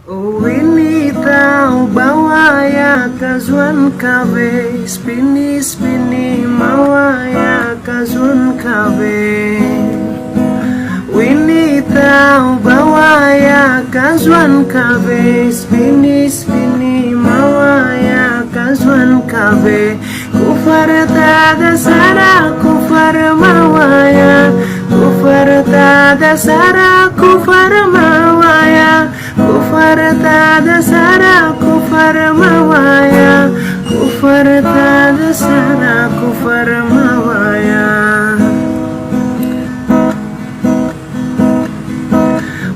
Ini tahu bawa ya kazuan kabe, spini spini mawa ya kazun kabe. Ini tahu bawa ya kazuan kabe, spini spini mawa ya kazun kabe. Kufar tada sara kufar mawa ya, kufar tada sara kufar mawa ya. Kufar tada sara kufar mawaya, kufar tada sara kufar mawaya.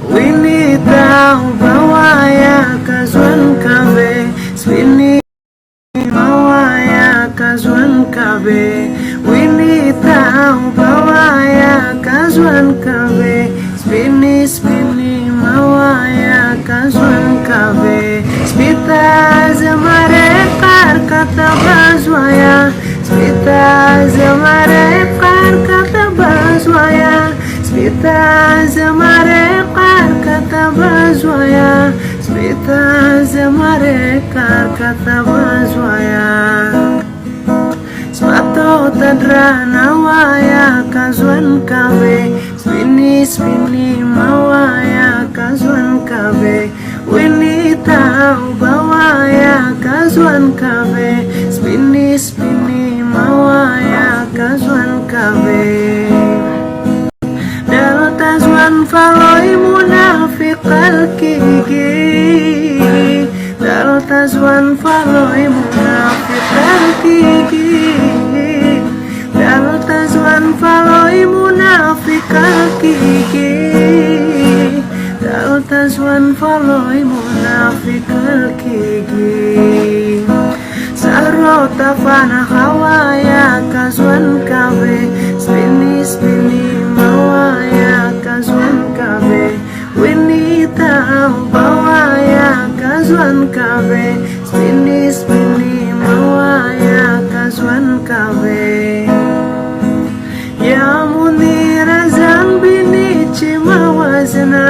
Wini tahu bawaya kazuan kabe, swini mawaya kazuan kabe. Wini tahu bawaya kazuan kabe, spini spini mawaya kazuan kabe. Spita zamare par kata bazwaya, spita zamare par kata bazwaya, spita zamare par kata bazwaya, spita zamare par kata bazwaya. Smato tadra nawaya kazuan kabe, spini spini mawaya kazuan kabe. Wini tahu bawaya kazuan kabe, spini spini mawaya kazuan kabe. Dal tazuan faloi munafik al-kiki, dal tazuan faloi munafik al-kiki, dal tazuan faloi munafik al-kiki, dal tazuan faloi munafik al-kiki. Sarota fana hawaya kazuan kabe, spini spini mawaya kazuan kabe. Wini tahu bawaya kazuan kabe, spini spini mawaya kazuan kabe. Ya munira zambini chimawazna,